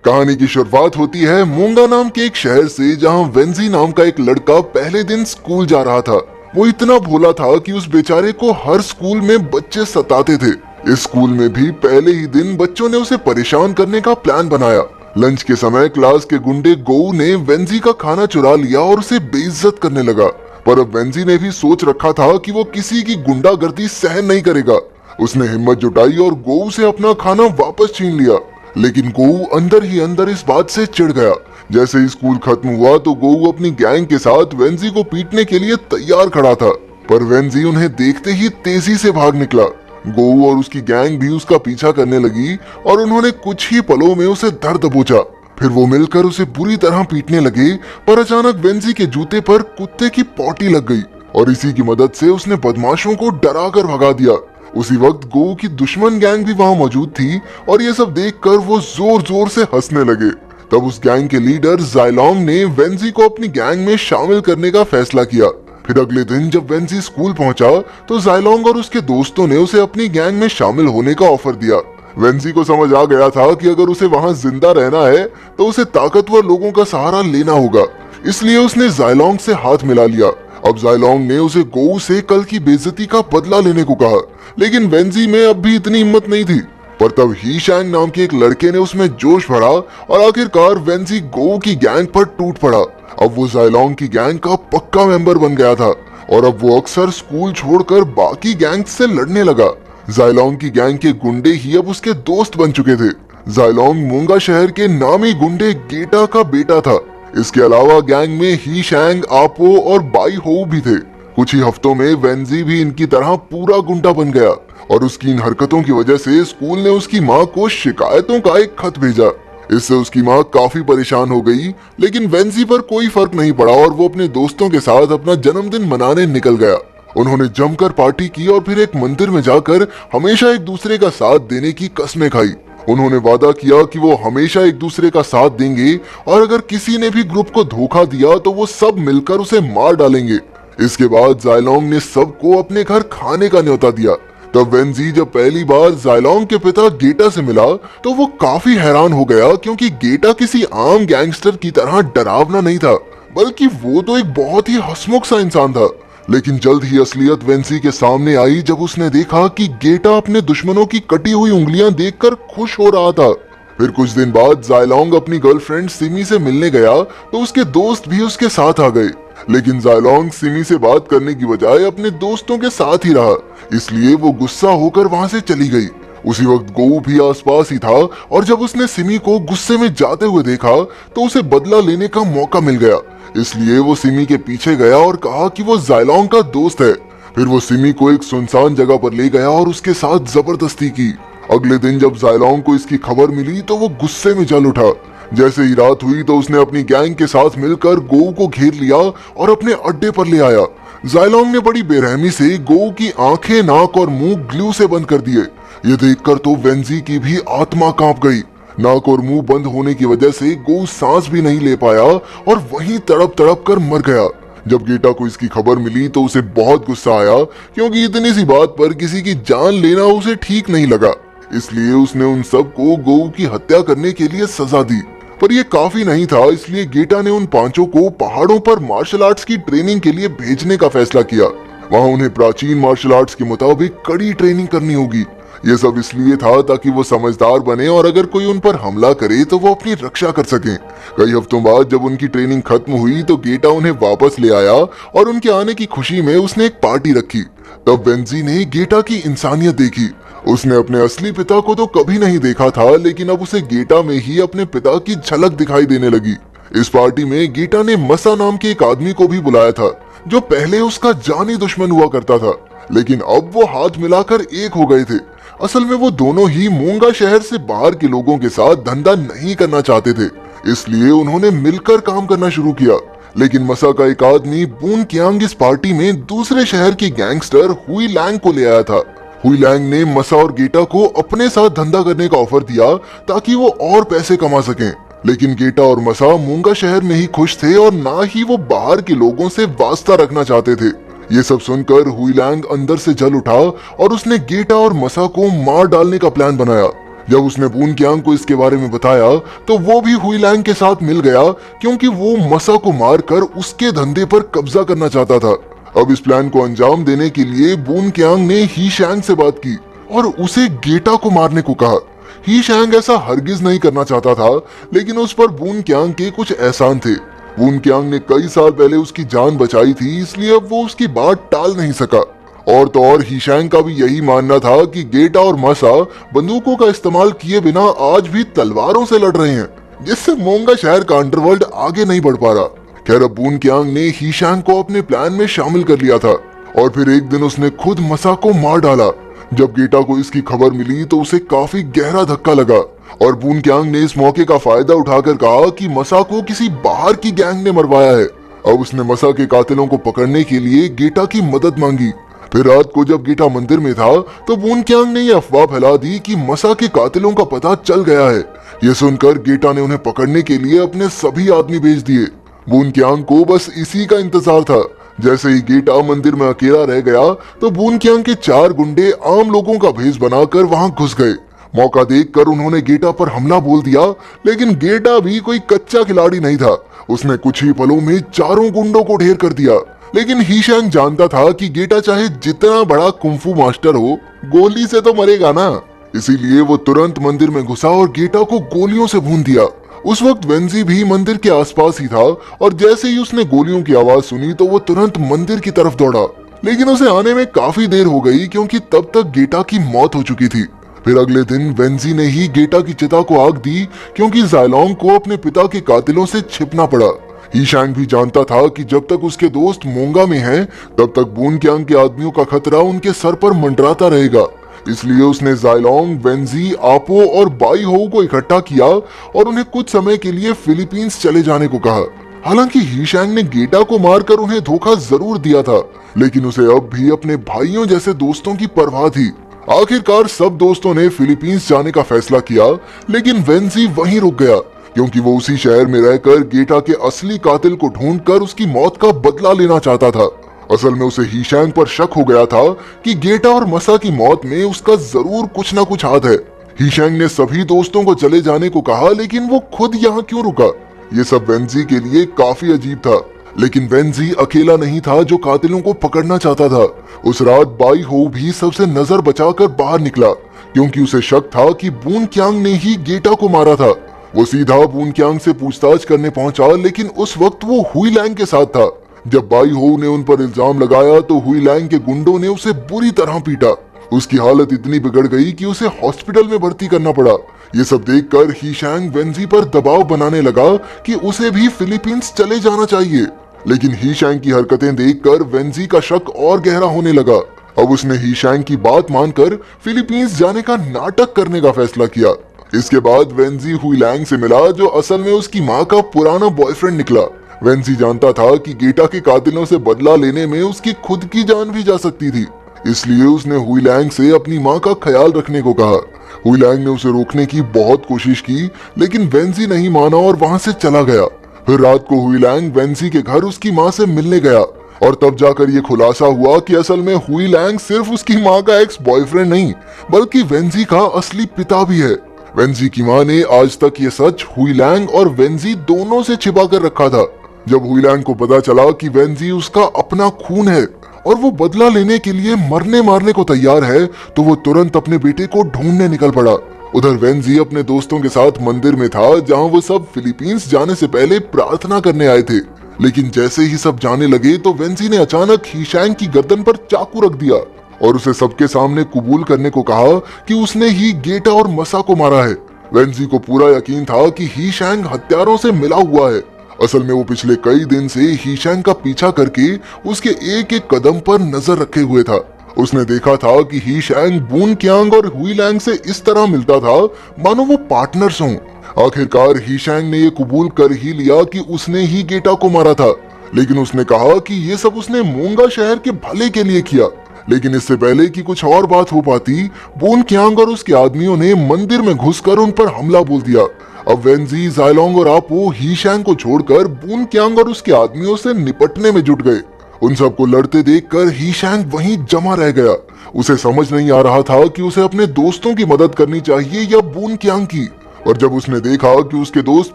कहानी की शुरुआत होती है मोंगा नाम के एक शहर से, जहां वेंजी नाम का एक लड़का पहले दिन स्कूल जा रहा था। वो इतना भोला था कि उस बेचारे को हर स्कूल में बच्चे सताते थे। इस स्कूल में भी पहले ही दिन बच्चों ने उसे परेशान करने का प्लान बनाया। लंच के समय क्लास के गुंडे गोऊ ने वेंजी का खाना चुरा लिया और उसे बेइज्जत करने लगा। पर अब वेंजी ने भी सोच रखा था कि वो किसी की गुंडागर्दी सहन नहीं करेगा। उसने हिम्मत जुटाई और गोऊ से अपना खाना वापस छीन लिया। लेकिन गोऊ अंदर ही अंदर इस बात से चिढ़ गया। जैसे ही स्कूल खत्म हुआ तो गोऊ अपनी गैंग के साथ वेंजी को पीटने के लिए तैयार खड़ा था, पर वेंजी उन्हें देखते ही तेजी से भाग निकला। गोऊ और उसकी गैंग भी उसका पीछा करने लगी और उन्होंने कुछ ही पलों में उसे धर दबोचा। फिर वो मिलकर उसे बुरी तरह पीटने लगे, पर अचानक वेंजी के जूते पर कुत्ते की पॉटी लग गई और इसी की मदद से उसने बदमाशों को डरा कर भगा दिया। उसी वक्त गोऊ की दुश्मन गैंग भी वहां मौजूद थी और ये सब देखकर वो जोर जोर से हंसने लगे। तब उस गैंग के लीडर जायलोंग ने वेंजी को अपनी गैंग में शामिल करने का फैसला किया। फिर अगले दिन जब वेंजी स्कूल पहुंचा तो जायलोंग और उसके दोस्तों ने उसे अपनी गैंग में शामिल होने का ऑफर दिया। वेंजी को समझ आ गया था कि अगर उसे वहां जिंदा रहना है तो उसे ताकतवर लोगों का सहारा लेना होगा, इसलिए उसने जायलोंग से हाथ मिला लिया। अब जायलोंग ने उसे गोऊ से कल की बेइज्जती का बदला लेने को कहा, लेकिन वेंजी में अब भी इतनी हिम्मत नहीं थी। पर तब ही शैंग नाम के एक लड़के ने उसमें जोश भरा और आखिरकार वेंजी गोऊ की गैंग पर टूट पड़ा। अब वो जायलोंग की गैंग का पक्का मेंबर बन गया था और अब वो अक्सर स्कूल छोड़कर बाकी गैंग से लड़ने लगा। जायलोंग की गैंग के गुंडे ही अब उसके दोस्त बन चुके थे। जायलोंग मोंगा शहर के नामी गुंडे गेटा का बेटा था। इसके अलावा गैंग में ही शैंग, आपो और बाई हो भी थे। कुछ ही हफ्तों में वेंजी भी इनकी तरह पूरा गुंडा बन गया और उसकी इन हरकतों की वजह से स्कूल ने उसकी माँ को शिकायतों का एक खत भेजा। इससे उसकी माँ काफी परेशान हो गई, लेकिन वेंजी पर कोई फर्क नहीं पड़ा और वो अपने दोस्तों के साथ अपना जन्मदिन मनाने निकल गया। उन्होंने जमकर पार्टी की और फिर एक मंदिर में जाकर हमेशा एक दूसरे का साथ देने की कसमें खाई। उन्होंने वादा किया कि वो हमेशा एक दूसरे का साथ देंगे और अगर किसी ने भी ग्रुप को धोखा दिया तो वो सब मिलकर उसे मार डालेंगे। इसके बाद जायलोंग ने सबको अपने घर खाने का न्योता दिया। तब वेंजी जब पहली बार जायलोंग के पिता गेटा से मिला तो वो काफी हैरान हो गया, क्योंकि गेटा किसी आम गैंगस्टर की तरह डरावना नहीं था, बल्कि वो तो एक बहुत ही हंसमुख सा इंसान था। लेकिन जल्द ही असलियत वेंजी के सामने आई जब उसने देखा कि गेटा अपने दुश्मनों की कटी हुई उंगलियां देखकर खुश हो रहा था। फिर कुछ दिन बाद जायलोंग अपनी गर्लफ्रेंड सिमी से मिलने गया तो उसके दोस्त भी उसके साथ आ गए, लेकिन जायलोंग सिमी से बात करने की बजाय अपने दोस्तों के साथ ही रहा, इसलिए वो गुस्सा होकर वहां से चली गई। उसी वक्त गोऊ भी आसपास ही था और जब उसने सिमी को गुस्से में जाते हुए देखा तो उसे बदला लेने का मौका मिल गया, इसलिए वो सिमी के पीछे गया और कहा कि वो जायलोंग का दोस्त है। फिर वो सिमी को एक सुनसान जगह पर ले गया और उसके साथ जबरदस्ती की। अगले दिन जब जायलोंग को इसकी खबर मिली तो वो गुस्से में जल उठा। जैसे ही रात हुई तो उसने अपनी गैंग के साथ मिलकर गोऊ को घेर लिया और अपने अड्डे पर ले आया। जायलोंग ने बड़ी बेरहमी से गोऊ की आंखें, नाक और मुंह ग्लू से बंद कर दिए। ये देखकर तो वेंजी की भी आत्मा कांप गई। नाक और मुंह बंद होने की वजह से गोऊ सांस भी नहीं ले पाया और वहीं तड़प तड़प कर मर गया। जब गेटा को इसकी खबर मिली तो उसे बहुत गुस्सा आया, क्योंकि इतनी सी बात पर किसी की जान लेना उसे ठीक नहीं लगा। इसलिए उसने उन सब को गोऊ की हत्या करने के लिए सजा दी। पर यह काफी नहीं था, इसलिए गेटा ने उन पांचों को पहाड़ों पर मार्शल आर्ट्स की ट्रेनिंग के लिए भेजने का फैसला किया। वहां उन्हें प्राचीन मार्शल आर्ट्स के मुताबिक कड़ी ट्रेनिंग करनी होगी। ये सब इसलिए था ताकि वो समझदार बने और अगर कोई उन पर हमला करे तो वो अपनी रक्षा कर सकें। कई हफ्तों बाद जब उनकी ट्रेनिंग खत्म हुई तो गेटा उन्हें वापस ले आया और उनके आने की खुशी में उसने एक पार्टी रखी। तब वेंजी ने गेटा की इंसानियत देखी। उसने अपने असली पिता को तो कभी नहीं देखा था, लेकिन अब उसे गेटा में ही अपने पिता की झलक दिखाई देने लगी। इस पार्टी में गेटा ने मसा नाम के एक आदमी को भी बुलाया था, जो पहले उसका जानी दुश्मन हुआ करता था, लेकिन अब वो हाथ मिलाकर एक हो गए थे। असल में वो दोनों ही मोंगा शहर से बाहर के लोगों के साथ धंधा नहीं करना चाहते थे, इसलिए उन्होंने मिलकर काम करना शुरू किया। लेकिन मसा का एक आदमी बून कियांग इस पार्टी में दूसरे शहर के गैंगस्टर हुई लैंग को ले आया था। हुई लैंग ने मसा और गेटा को अपने साथ धंधा करने का ऑफर दिया ताकि वो और पैसे कमा सकें। लेकिन गेटा और मसा मोंगा शहर में ही खुश थे और ना ही वो बाहर के लोगों से वास्ता रखना चाहते थे। ये सब सुनकर हुई लैंग अंदर से जल उठा और उसने गेटा और मसा को मार डालने का प्लान बनाया। जब उसने बून क्यांग को इसके बारे में बताया तो वो भी हुई लैंग के साथ मिल गया, क्योंकि वो मसा को मारकर उसके धंधे पर कब्जा करना चाहता था। अब इस प्लान को अंजाम देने के लिए बून क्यांग ने ही शैंग से बात की और उसे गेटा को मारने को कहा। ही शैंग ऐसा हरगिज नहीं करना चाहता था, लेकिन उस पर बून क्यांग के कुछ एहसान थे। बून क्यांग ने कई साल पहले उसकी जान बचाई थी, इसलिए अब वो उसकी बात टाल नहीं सका। और तो और ही शैंग का भी यही मानना था कि गेटा और मसा बंदूकों का इस्तेमाल किए बिना आज भी तलवारों से लड़ रहे हैं, जिससे मोंगा शहर का अंडरवर्ल्ड आगे नहीं बढ़ पा रहा। खैर, अब बून क्यांग ने ही शैंग को अपने प्लान में शामिल कर लिया था और फिर एक दिन उसने खुद मसा को मार डाला। जब गेटा को इसकी खबर मिली तो उसे काफी गहरा धक्का लगा और बून क्यांग ने इस मौके का फायदा उठाकर कहा कि मसा को किसी बाहर की गैंग ने मरवाया है। अब उसने मसा के कातिलों को पकड़ने के लिए गेटा की मदद मांगी। फिर रात को जब गेटा मंदिर में था तो बून क्यांग ने यह अफवाह फैला दी कि मसा के कातिलों का पता चल गया है। ये सुनकर गेटा ने उन्हें पकड़ने के लिए अपने सभी आदमी भेज दिए। बून क्यांग को बस इसी का इंतजार था। जैसे ही गेटा मंदिर में अकेला रह गया तो बून क्यांग के 4 गुंडे आम लोगों का भेष बनाकर वहां घुस गए। मौका देखकर उन्होंने गेटा पर हमला बोल दिया, लेकिन गेटा भी कोई कच्चा खिलाड़ी नहीं था। उसने कुछ ही पलों में चारों गुंडों को ढेर कर दिया। लेकिन ही शैंग जानता था कि गेटा चाहे जितना बड़ा कुंफू मास्टर हो, गोली से तो मरेगा ना। इसीलिए वो तुरंत मंदिर में घुसा और गेटा को गोलियों से भून दिया। उस वक्त वेंजी भी मंदिर के आसपास ही था और जैसे ही उसने गोलियों की आवाज सुनी तो वो तुरंत मंदिर की तरफ दौड़ा। लेकिन उसे आने में काफी देर हो गई, क्योंकि तब तक गेटा की मौत हो चुकी थी। फिर अगले दिन वेंजी ने ही गेटा की चिता को आग दी, क्योंकि जायलोंग को अपने पिता के कातिलों से छिपना पड़ा। ही शैंग भी जानता था कि जब तक उसके दोस्त मोंगा में हैं, तब तक बून क्यांग के आदमियों का खतरा उनके सर पर मंडराता रहेगा। इसलिए उसने जायलोंग, वेंजी, आपो और बाई हो को इकट्ठा किया और उन्हें कुछ समय के लिए फिलीपींस चले जाने को कहा। हालांकि ही शैंग ने गेटा को मारकर उन्हें धोखा जरूर दिया था, लेकिन उसे अब भी अपने भाइयों जैसे दोस्तों की परवाह थी। आखिरकार सब दोस्तों ने फिलीपींस जाने का फैसला किया, लेकिन वेंजी वहीं रुक गया, क्योंकि वो उसी शहर में रहकर गेटा के असली कातिल को ढूंढकर उसकी मौत का बदला लेना चाहता था। असल में उसे ही शैंग पर शक हो गया था कि गेटा और मसा की मौत में उसका जरूर कुछ ना कुछ हाथ है। ही शैंग ने सभी दोस्तों को चले जाने को कहा, लेकिन वो खुद यहाँ क्यों रुका? ये सब वेंजी के लिए काफी अजीब था। लेकिन वेंजी अकेला नहीं था जो कातिलों को पकड़ना चाहता था। उस रात बाई हो भी सबसे नजर बचाकर बाहर निकला, क्योंकि उसे शक था कि बून क्यांग ने ही गेटा को मारा था। वो सीधा बून क्यांग से पूछताछ करने पहुंचा, लेकिन उस वक्त वो हुई लैंग के साथ था। जब बाई हो ने उन पर इल्जाम लगाया तो हुई लैंग के गुंडों ने उसे बुरी तरह पीटा। उसकी हालत इतनी बिगड़ गई कि उसे हॉस्पिटल में भर्ती करना पड़ा। ये सब देखकर ही शैंग वेंजी पर दबाव बनाने लगा कि उसे भी फिलीपींस चले जाना चाहिए। लेकिन ही शैंग की हरकतें देखकर वेंजी का शक और गहरा होने लगा। अब उसने ही शैंग की बात मानकर फिलीपींस जाने का नाटक करने का फैसला किया। इसके बाद वेंजी हुई लैंग से मिला, जो असल में उसकी माँ का पुराना बॉयफ्रेंड निकला। वेंजी जानता था कि गेटा के कातिलों से बदला लेने में उसकी खुद की जान भी जा सकती थी, इसलिए उसने हुई लैंग से अपनी माँ का ख्याल रखने को कहा। हुई लैंग ने उसे रोकने की बहुत कोशिश की, लेकिन वेंजी नहीं माना और वहाँ से चला गया। फिर रात को हुई लैंग वेंजी के घर उसकी माँ से मिलने गया और तब जाकर ये खुलासा हुआ कि असल में हुई लैंग सिर्फ उसकी माँ का एक्स बॉयफ्रेंड नहीं, बल्कि वेंजी का असली पिता भी है। वेंजी की माँ ने आज तक ये सच हुई लैंग और वेंजी दोनों से छिपा कर रखा था। जब हुई लैंग को पता चला कि वेंजी उसका अपना खून है और वो बदला लेने के लिए मरने मारने को तैयार है, तो वो तुरंत अपने बेटे को ढूंढने निकल पड़ा। उधर वेंजी अपने दोस्तों के साथ मंदिर में था, जहां वो सब फिलीपींस जाने से पहले प्रार्थना करने आए थे। लेकिन जैसे ही सब जाने लगे तो वेंजी ने अचानक ही शैंग की गर्दन पर चाकू रख दिया और उसे सबके सामने कबूल करने को कहा कि उसने ही गेटा और मसा को मारा है। वेंजी को पूरा यकीन था कि ही शैंग हत्यारों से मिला हुआ है। असल में वो पिछले कई दिन से ही शैंग का पीछा करके उसके एक एक कदम पर नजर रखे हुए था। उसने देखा था कि ही शैंग बून क्यांग और हुई लैंग से इस तरह मिलता था मानो वो पार्टनर्स हों। आखिरकार ही शैंग ने ये कबूल कर ही लिया कि उसने ही गेटा को मारा था, लेकिन उसने कहा कि ये सब उसने मोंगा शहर के भले के लिए किया। लेकिन इससे पहले कि कुछ और बात हो पाती, बून क्यांग और उसके आदमियों ने मंदिर में घुसकर उन पर हमला बोल दिया। अब वेंजी, जायलोंग और आपो ही शैंग को छोड़कर बून क्यांग और उसके आदमियों से निपटने में जुट गए। उन सबको लड़ते देखकर ही शैंग वहीं जमा रह गया, उसे समझ नहीं आ रहा था कि उसे अपने दोस्तों की मदद करनी चाहिए या बून क्यांग की। और जब उसने देखा कि उसके दोस्त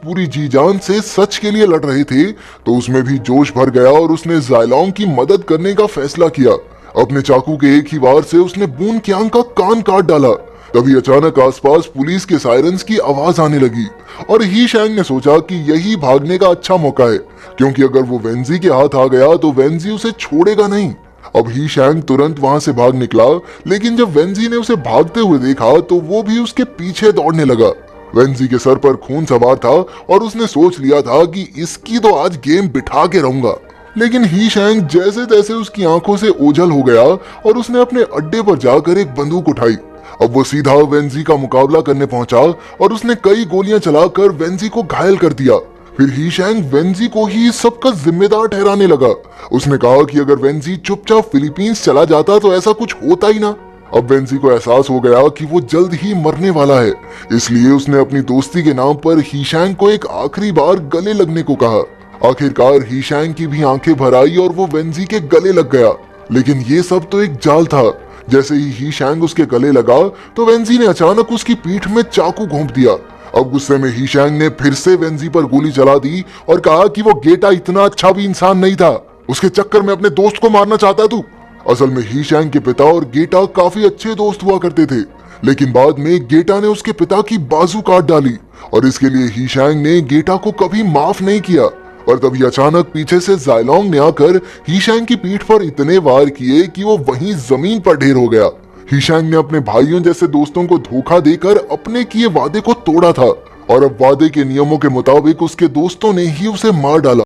पूरी जी जान से सच के लिए लड़ रहे थे तो उसमें भी जोश भर गया और उसने जायलॉन्ग की मदद करने का फैसला किया। अपने चाकू के एक ही वार से उसने बून क्यांग का कान काट डाला। तभी अचानक आसपास पुलिस के सायरन्स की आवाज आने लगी और ही शैंग ने सोचा कि यही भागने का अच्छा मौका है, क्योंकि अगर वो वेंजी के हाथ आ गया तो वेंजी उसे छोड़ेगा नहीं। अब ही शैंग तुरंत वहां से भाग निकला, लेकिन जब वेंजी ने उसे भागते हुए देखा तो वो भी उसके पीछे दौड़ने लगा। वेंजी के सर पर खून सवार था और उसने सोच लिया था कि इसकी तो आज गेम बिठा के रहूंगा। लेकिन ही शैंग जैसे तैसे उसकी आंखों से ओझल हो गया और उसने अपने अड्डे पर जाकर एक बंदूक उठाई। अब वो सीधा वेंजी का मुकाबला करने पहुंचा और उसने कई गोलियां चलाकर वेंजी को घायल कर दिया। फिर ही शैंग वेंजी को ही सबका जिम्मेदार ठहराने लगा। उसने कहा कि अगर वेंजी चुपचाप फिलीपींस चला जाता तो ऐसा कुछ होता ही ना। अब वेंजी को एहसास हो गया कि वो जल्द ही मरने वाला है, इसलिए उसने अपनी दोस्ती के नाम पर ही शैंग को एक आखिरी बार गले लगने को कहा। आखिरकार ही शैंग की भी आंखें भर आई और वो वेंजी के गले लग गया। लेकिन ये सब तो एक जाल था। जैसे ही शैंग उसके गले लगा तो वेंजी ने अचानक उसकी पीठ में चाकू घोंप दिया। अब गुस्से में ही शैंग ने फिर से वेंजी पर गोली चला दी और कहा कि वो गेटा इतना अच्छा भी इंसान नहीं था, उसके चक्कर में अपने दोस्त को मारना चाहता तू। असल में ही शैंग के पिता और गेटा काफी अच्छे दोस्त हुआ करते थे, लेकिन बाद में गेटा ने उसके पिता की बाजू काट डाली और इसके लिए ही शैंग ने गेटा को कभी माफ नहीं किया। और तभी अचानक पीछे से जायलॉन्ग ने आकर ही शैंग की पीठ पर इतने वार किए कि वो वहीं जमीन पर ढेर हो गया। ही शैंग ने अपने भाइयों जैसे दोस्तों को धोखा देकर अपने किए वादे को तोड़ा था और अब वादे के नियमों के मुताबिक उसके दोस्तों ने ही उसे मार डाला।